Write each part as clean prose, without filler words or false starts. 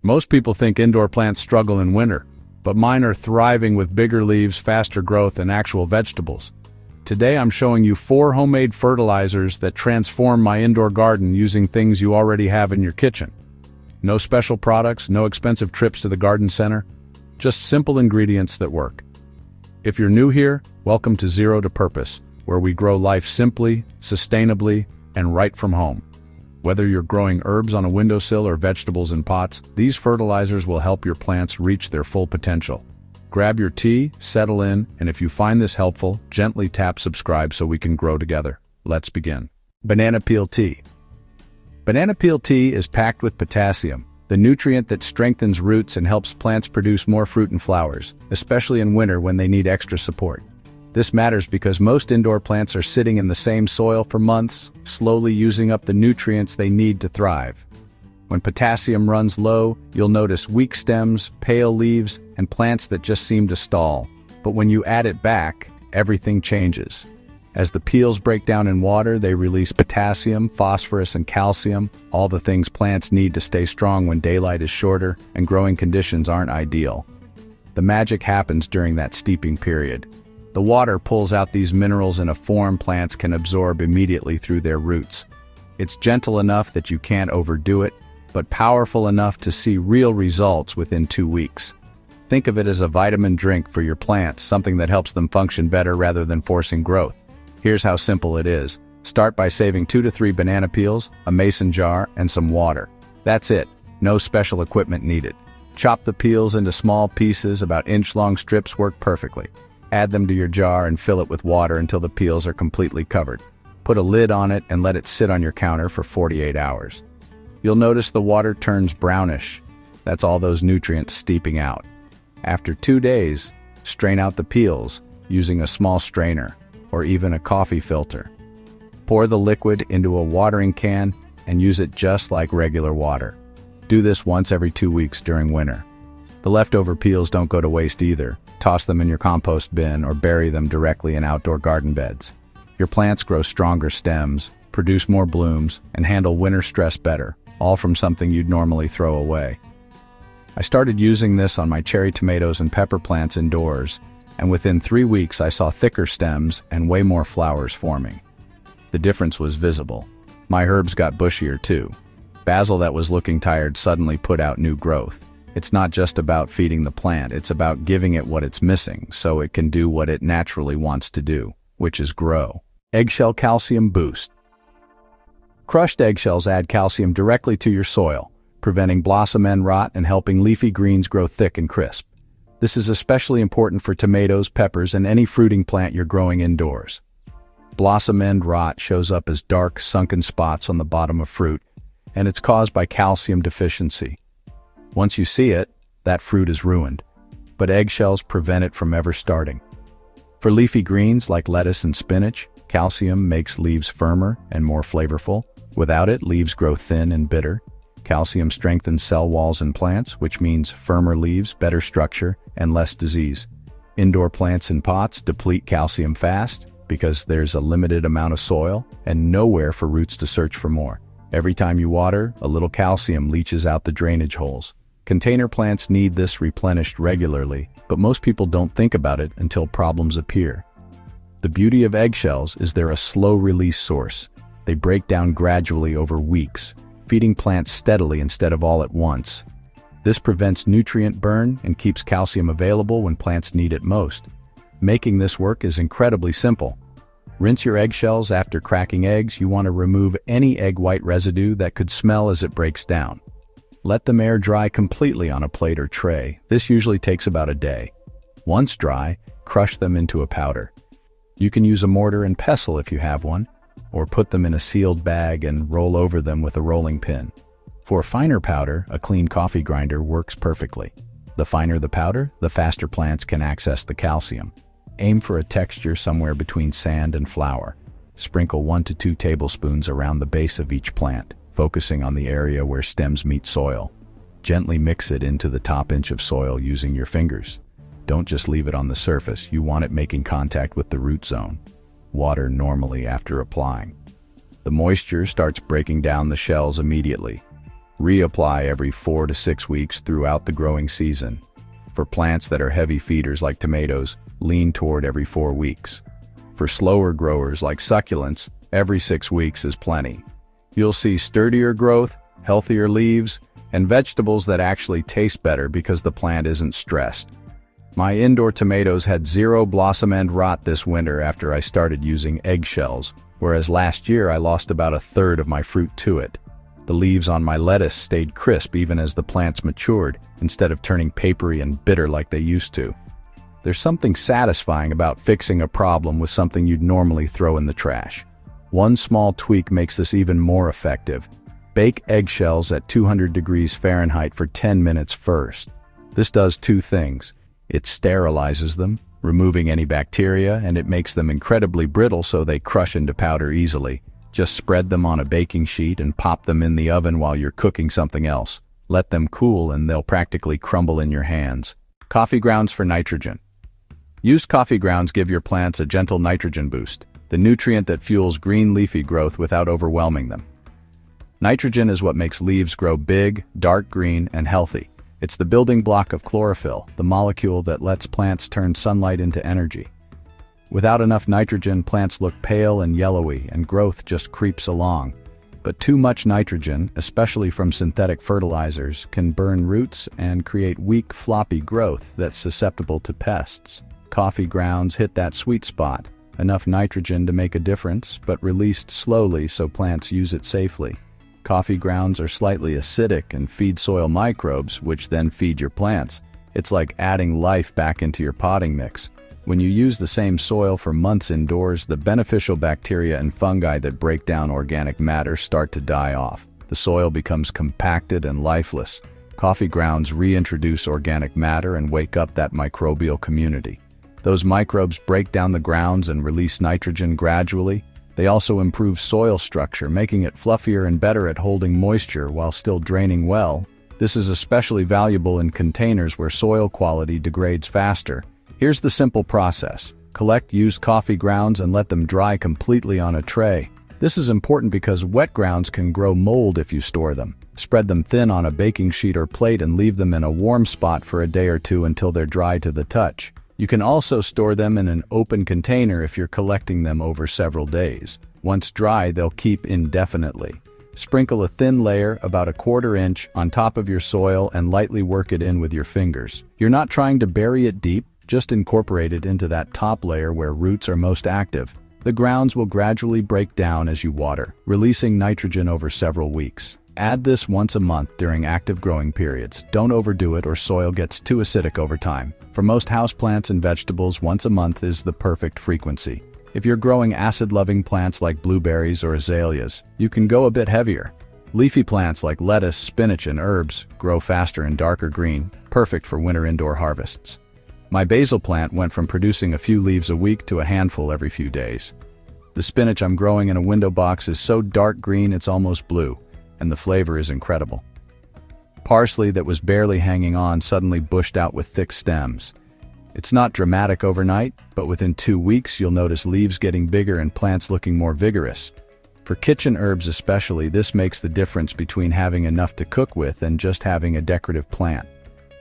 Most people think indoor plants struggle in winter, but mine are thriving with bigger leaves, faster growth, and actual vegetables. Today I'm showing you 4 homemade fertilizers that transform my indoor garden using things you already have in your kitchen. No special products, no expensive trips to the garden center, just simple ingredients that work. If you're new here, welcome to Zero to Purpose, where we grow life simply, sustainably, and right from home. Whether you're growing herbs on a windowsill or vegetables in pots, these fertilizers will help your plants reach their full potential. Grab your tea, settle in, and if you find this helpful, gently tap subscribe so we can grow together. Let's begin. Banana peel tea. Banana peel tea is packed with potassium, the nutrient that strengthens roots and helps plants produce more fruit and flowers, especially in winter when they need extra support. This matters because most indoor plants are sitting in the same soil for months, slowly using up the nutrients they need to thrive. When potassium runs low, you'll notice weak stems, pale leaves, and plants that just seem to stall. But when you add it back, everything changes. As the peels break down in water, they release potassium, phosphorus, and calcium, all the things plants need to stay strong when daylight is shorter and growing conditions aren't ideal. The magic happens during that steeping period. The water pulls out these minerals in a form plants can absorb immediately through their roots. It's gentle enough that you can't overdo it, but powerful enough to see real results within 2 weeks. Think of it as a vitamin drink for your plants, something that helps them function better rather than forcing growth. Here's how simple it is. Start by saving 2 to 3 banana peels, a mason jar, and some water. That's it. No special equipment needed. Chop the peels into small pieces, about inch-long strips work perfectly. Add them to your jar and fill it with water until the peels are completely covered. Put a lid on it and let it sit on your counter for 48 hours. You'll notice the water turns brownish. That's all those nutrients steeping out. After 2 days, strain out the peels using a small strainer or even a coffee filter. Pour the liquid into a watering can and use it just like regular water. Do this once every 2 weeks during winter. The leftover peels don't go to waste either. Toss them in your compost bin or bury them directly in outdoor garden beds. Your plants grow stronger stems, produce more blooms, and handle winter stress better, all from something you'd normally throw away. I started using this on my cherry tomatoes and pepper plants indoors, and within 3 weeks I saw thicker stems and way more flowers forming. The difference was visible. My herbs got bushier too. Basil that was looking tired suddenly put out new growth. It's not just about feeding the plant, it's about giving it what it's missing so it can do what it naturally wants to do, which is grow. Eggshell calcium boost. Crushed eggshells add calcium directly to your soil, preventing blossom end rot and helping leafy greens grow thick and crisp. This is especially important for tomatoes, peppers, and any fruiting plant you're growing indoors. Blossom end rot shows up as dark, sunken spots on the bottom of fruit, and it's caused by calcium deficiency. Once you see it, that fruit is ruined, but eggshells prevent it from ever starting. For leafy greens like lettuce and spinach, calcium makes leaves firmer and more flavorful. Without it, leaves grow thin and bitter. Calcium strengthens cell walls in plants, which means firmer leaves, better structure, and less disease. Indoor plants in pots deplete calcium fast because there's a limited amount of soil and nowhere for roots to search for more. Every time you water, a little calcium leaches out the drainage holes. Container plants need this replenished regularly, but most people don't think about it until problems appear. The beauty of eggshells is they're a slow-release source. They break down gradually over weeks, feeding plants steadily instead of all at once. This prevents nutrient burn and keeps calcium available when plants need it most. Making this work is incredibly simple. Rinse your eggshells after cracking eggs. You want to remove any egg white residue that could smell as it breaks down. Let them air dry completely on a plate or tray. This usually takes about a day. Once dry, crush them into a powder. You can use a mortar and pestle if you have one, or put them in a sealed bag and roll over them with a rolling pin. For finer powder, a clean coffee grinder works perfectly. The finer the powder, the faster plants can access the calcium. Aim for a texture somewhere between sand and flour. Sprinkle 1 to 2 tablespoons around the base of each plant, focusing on the area where stems meet soil. Gently mix it into the top inch of soil using your fingers. Don't just leave it on the surface, you want it making contact with the root zone. Water normally after applying. The moisture starts breaking down the shells immediately. Reapply every 4 to 6 weeks throughout the growing season. For plants that are heavy feeders like tomatoes, lean toward every 4 weeks. For slower growers like succulents, every 6 weeks is plenty. You'll see sturdier growth, healthier leaves, and vegetables that actually taste better because the plant isn't stressed. My indoor tomatoes had 0 blossom end rot this winter after I started using eggshells, whereas last year I lost about 1/3 of my fruit to it. The leaves on my lettuce stayed crisp even as the plants matured, instead of turning papery and bitter like they used to. There's something satisfying about fixing a problem with something you'd normally throw in the trash. One small tweak makes this even more effective. Bake eggshells at 200 degrees Fahrenheit for 10 minutes first. This does 2 things. It sterilizes them, removing any bacteria, and it makes them incredibly brittle so they crush into powder easily. Just spread them on a baking sheet and pop them in the oven while you're cooking something else. Let them cool and they'll practically crumble in your hands. Coffee grounds for nitrogen. Used coffee grounds give your plants a gentle nitrogen boost, the nutrient that fuels green leafy growth without overwhelming them. Nitrogen is what makes leaves grow big, dark green, and healthy. It's the building block of chlorophyll, the molecule that lets plants turn sunlight into energy. Without enough nitrogen, plants look pale and yellowy, and growth just creeps along. But too much nitrogen, especially from synthetic fertilizers, can burn roots and create weak, floppy growth that's susceptible to pests. Coffee grounds hit that sweet spot, enough nitrogen to make a difference, but released slowly so plants use it safely. Coffee grounds are slightly acidic and feed soil microbes, which then feed your plants. It's like adding life back into your potting mix. When you use the same soil for months indoors, the beneficial bacteria and fungi that break down organic matter start to die off. The soil becomes compacted and lifeless. Coffee grounds reintroduce organic matter and wake up that microbial community. Those microbes break down the grounds and release nitrogen gradually. They also improve soil structure, making it fluffier and better at holding moisture while still draining well. This is especially valuable in containers where soil quality degrades faster. Here's the simple process. Collect used coffee grounds and let them dry completely on a tray. This is important because wet grounds can grow mold if you store them. Spread them thin on a baking sheet or plate and leave them in a warm spot for a day or 2 until they're dry to the touch. You can also store them in an open container if you're collecting them over several days. Once dry, they'll keep indefinitely. Sprinkle a thin layer, about 1/4 inch, on top of your soil and lightly work it in with your fingers. You're not trying to bury it deep, just incorporate it into that top layer where roots are most active. The grounds will gradually break down as you water, releasing nitrogen over several weeks. Add this once a month during active growing periods. Don't overdo it or soil gets too acidic over time. For most houseplants and vegetables, once a month is the perfect frequency. If you're growing acid-loving plants like blueberries or azaleas, you can go a bit heavier. Leafy plants like lettuce, spinach, and herbs grow faster and darker green, perfect for winter indoor harvests. My basil plant went from producing a few leaves a week to a handful every few days. The spinach I'm growing in a window box is so dark green it's almost blue, and the flavor is incredible. Parsley that was barely hanging on suddenly bushed out with thick stems. It's not dramatic overnight, but within 2 weeks you'll notice leaves getting bigger and plants looking more vigorous. For kitchen herbs especially, this makes the difference between having enough to cook with and just having a decorative plant.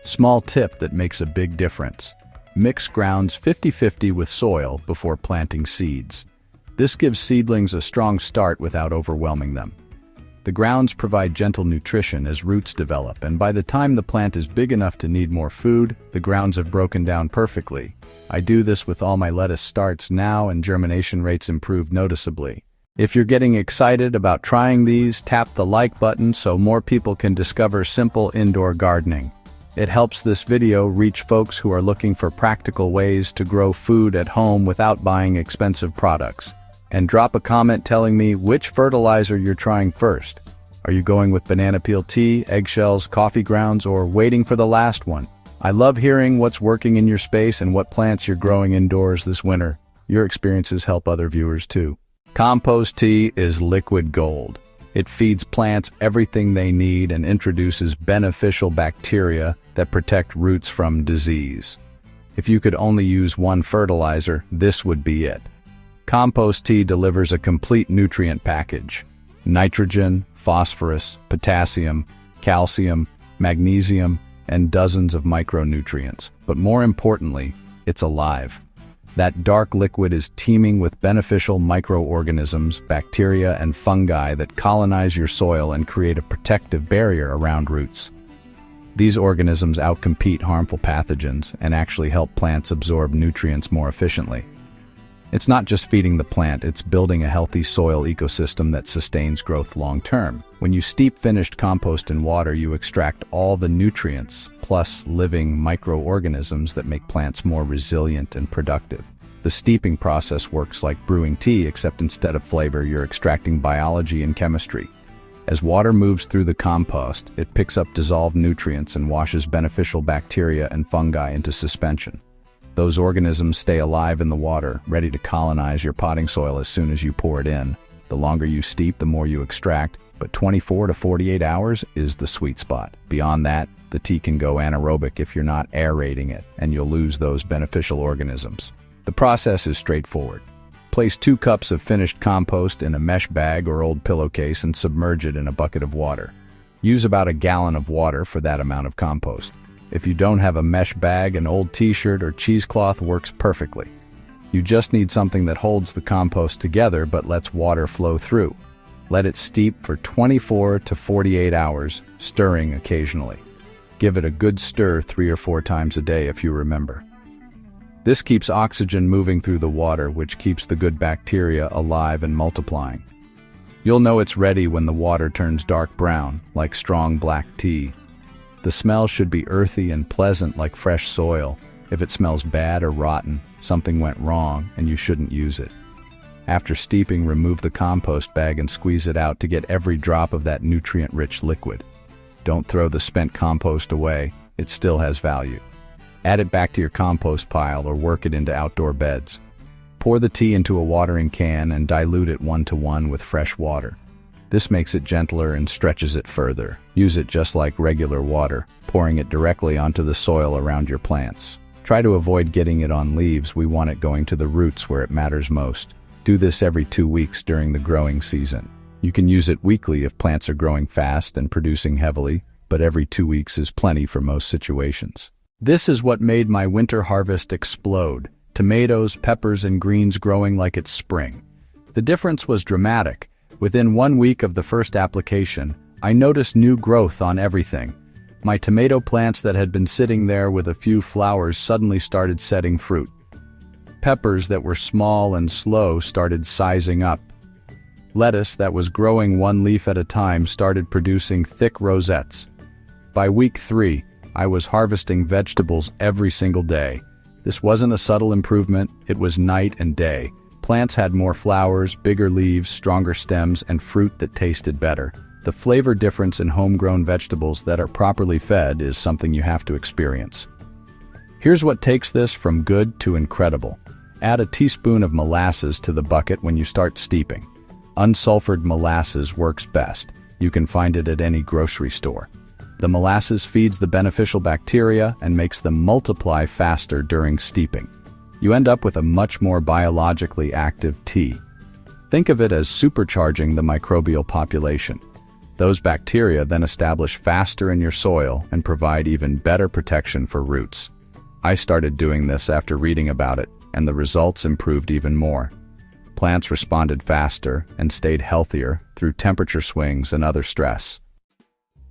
Small tip that makes a big difference. Mix grounds 50-50 with soil before planting seeds. This gives seedlings a strong start without overwhelming them. The grounds provide gentle nutrition as roots develop, and by the time the plant is big enough to need more food, the grounds have broken down perfectly. I do this with all my lettuce starts now, and germination rates improve noticeably. If you're getting excited about trying these, tap the like button so more people can discover simple indoor gardening. It helps this video reach folks who are looking for practical ways to grow food at home without buying expensive products. And drop a comment telling me which fertilizer you're trying first. Are you going with banana peel tea, eggshells, coffee grounds, or waiting for the last one? I love hearing what's working in your space and what plants you're growing indoors this winter. Your experiences help other viewers too. Compost tea is liquid gold. It feeds plants everything they need and introduces beneficial bacteria that protect roots from disease. If you could only use one fertilizer, this would be it. Compost tea delivers a complete nutrient package: nitrogen, phosphorus, potassium, calcium, magnesium, and dozens of micronutrients. But more importantly, it's alive. That dark liquid is teeming with beneficial microorganisms, bacteria, and fungi that colonize your soil and create a protective barrier around roots. These organisms outcompete harmful pathogens and actually help plants absorb nutrients more efficiently. It's not just feeding the plant, it's building a healthy soil ecosystem that sustains growth long-term. When you steep finished compost in water, you extract all the nutrients, plus living microorganisms that make plants more resilient and productive. The steeping process works like brewing tea, except instead of flavor, you're extracting biology and chemistry. As water moves through the compost, it picks up dissolved nutrients and washes beneficial bacteria and fungi into suspension. Those organisms stay alive in the water, ready to colonize your potting soil as soon as you pour it in. The longer you steep, the more you extract, but 24 to 48 hours is the sweet spot. Beyond that, the tea can go anaerobic if you're not aerating it, and you'll lose those beneficial organisms. The process is straightforward. Place 2 cups of finished compost in a mesh bag or old pillowcase and submerge it in a bucket of water. Use about a gallon of water for that amount of compost. If you don't have a mesh bag, an old t-shirt or cheesecloth works perfectly. You just need something that holds the compost together but lets water flow through. Let it steep for 24 to 48 hours, stirring occasionally. Give it a good stir 3 or 4 times a day if you remember. This keeps oxygen moving through the water, which keeps the good bacteria alive and multiplying. You'll know it's ready when the water turns dark brown, like strong black tea. The smell should be earthy and pleasant like fresh soil. If it smells bad or rotten, something went wrong and you shouldn't use it. After steeping, remove the compost bag and squeeze it out to get every drop of that nutrient-rich liquid. Don't throw the spent compost away, it still has value. Add it back to your compost pile or work it into outdoor beds. Pour the tea into a watering can and dilute it 1-to-1 with fresh water. This makes it gentler and stretches it further. Use it just like regular water, pouring it directly onto the soil around your plants. Try to avoid getting it on leaves. We want it going to the roots where it matters most. Do this every 2 weeks during the growing season. You can use it weekly if plants are growing fast and producing heavily, but every 2 weeks is plenty for most situations. This is what made my winter harvest explode. Tomatoes, peppers, and greens growing like it's spring. The difference was dramatic. Within 1 week of the first application, I noticed new growth on everything. My tomato plants that had been sitting there with a few flowers suddenly started setting fruit. Peppers that were small and slow started sizing up. Lettuce that was growing 1 leaf at a time started producing thick rosettes. By week 3, I was harvesting vegetables every single day. This wasn't a subtle improvement, it was night and day. Plants had more flowers, bigger leaves, stronger stems, and fruit that tasted better. The flavor difference in homegrown vegetables that are properly fed is something you have to experience. Here's what takes this from good to incredible. Add a teaspoon of molasses to the bucket when you start steeping. Unsulfured molasses works best. You can find it at any grocery store. The molasses feeds the beneficial bacteria and makes them multiply faster during steeping. You end up with a much more biologically active tea. Think of it as supercharging the microbial population. Those bacteria then establish faster in your soil and provide even better protection for roots. I started doing this after reading about it, and the results improved even more. Plants responded faster and stayed healthier through temperature swings and other stress.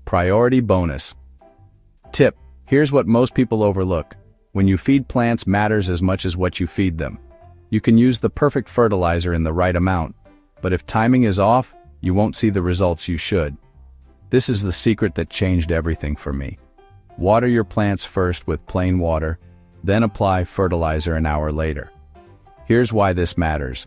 Priority bonus. Tip: here's what most people overlook. When you feed plants matters as much as what you feed them. You can use the perfect fertilizer in the right amount, but if timing is off, you won't see the results you should. This is the secret that changed everything for me. Water your plants first with plain water, then apply fertilizer an hour later. Here's why this matters.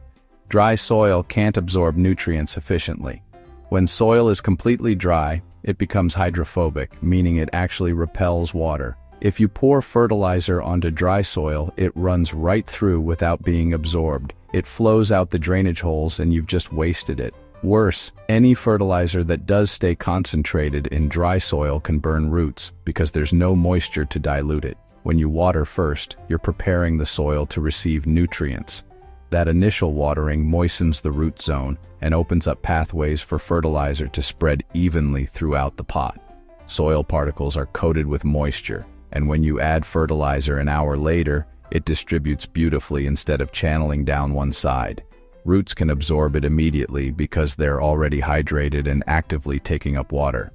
Dry soil can't absorb nutrients efficiently. When soil is completely dry, it becomes hydrophobic, meaning it actually repels water. If you pour fertilizer onto dry soil, it runs right through without being absorbed. It flows out the drainage holes and you've just wasted it. Worse, any fertilizer that does stay concentrated in dry soil can burn roots because there's no moisture to dilute it. When you water first, you're preparing the soil to receive nutrients. That initial watering moistens the root zone and opens up pathways for fertilizer to spread evenly throughout the pot. Soil particles are coated with moisture, and when you add fertilizer an hour later, it distributes beautifully instead of channeling down one side. Roots can absorb it immediately because they're already hydrated and actively taking up water.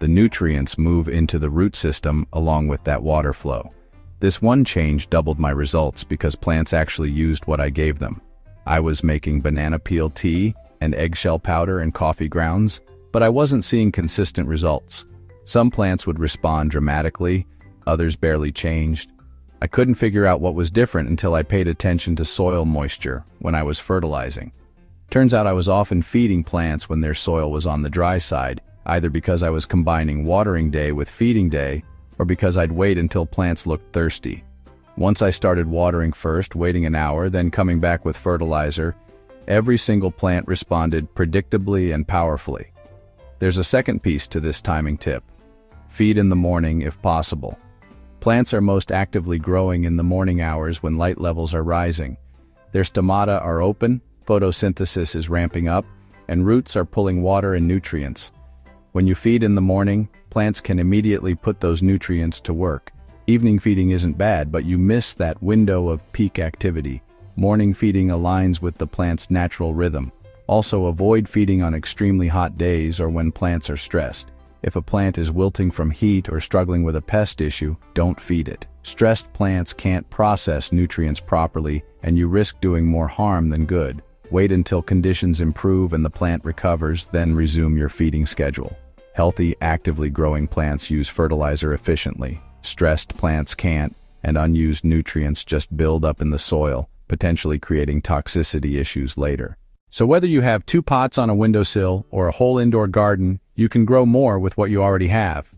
The nutrients move into the root system along with that water flow. This one change doubled my results because plants actually used what I gave them. I was making banana peel tea and eggshell powder and coffee grounds, but I wasn't seeing consistent results. Some plants would respond dramatically, others barely changed. I couldn't figure out what was different until I paid attention to soil moisture when I was fertilizing. Turns out I was often feeding plants when their soil was on the dry side, either because I was combining watering day with feeding day, or because I'd wait until plants looked thirsty. Once I started watering first, waiting an hour, then coming back with fertilizer, every single plant responded predictably and powerfully. There's a second piece to this timing tip. Feed in the morning if possible. Plants are most actively growing in the morning hours when light levels are rising. Their stomata are open, photosynthesis is ramping up, and roots are pulling water and nutrients. When you feed in the morning, plants can immediately put those nutrients to work. Evening feeding isn't bad, but you miss that window of peak activity. Morning feeding aligns with the plant's natural rhythm. Also, avoid feeding on extremely hot days or when plants are stressed. If a plant is wilting from heat or struggling with a pest issue, don't feed it. Stressed plants can't process nutrients properly, and you risk doing more harm than good. Wait until conditions improve and the plant recovers, then resume your feeding schedule. Healthy, actively growing plants use fertilizer efficiently. Stressed plants can't, and unused nutrients just build up in the soil, potentially creating toxicity issues later. So whether you have 2 pots on a windowsill or a whole indoor garden, you can grow more with what you already have.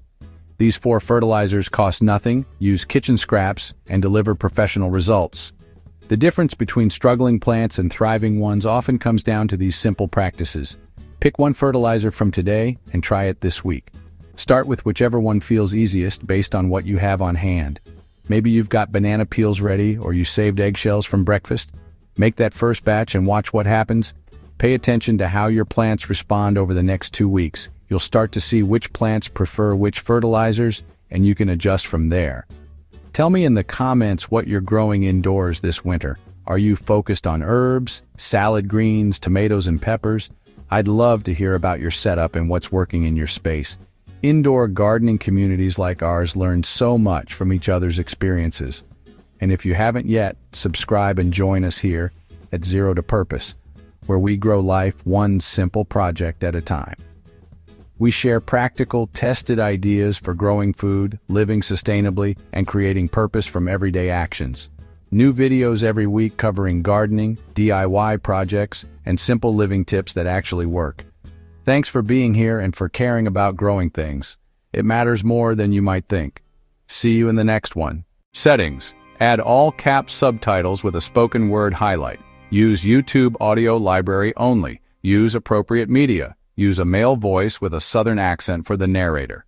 These 4 fertilizers cost nothing, use kitchen scraps, and deliver professional results. The difference between struggling plants and thriving ones often comes down to these simple practices. Pick one fertilizer from today and try it this week. Start with whichever one feels easiest based on what you have on hand. Maybe you've got banana peels ready or you saved eggshells from breakfast. Make that first batch and watch what happens. Pay attention to how your plants respond over the next 2 weeks. You'll start to see which plants prefer which fertilizers, and you can adjust from there. Tell me in the comments what you're growing indoors this winter. Are you focused on herbs, salad greens, tomatoes, and peppers? I'd love to hear about your setup and what's working in your space. Indoor gardening communities like ours learn so much from each other's experiences. And if you haven't yet, subscribe and join us here at Zero to Purpose, where we grow life one simple project at a time. We share practical, tested ideas for growing food, living sustainably, and creating purpose from everyday actions. New videos every week covering gardening, DIY projects, and simple living tips that actually work. Thanks for being here and for caring about growing things. It matters more than you might think. See you in the next one. Settings. Add all caps subtitles with a spoken word highlight. Use YouTube audio library only. Use appropriate media. Use a male voice with a southern accent for the narrator.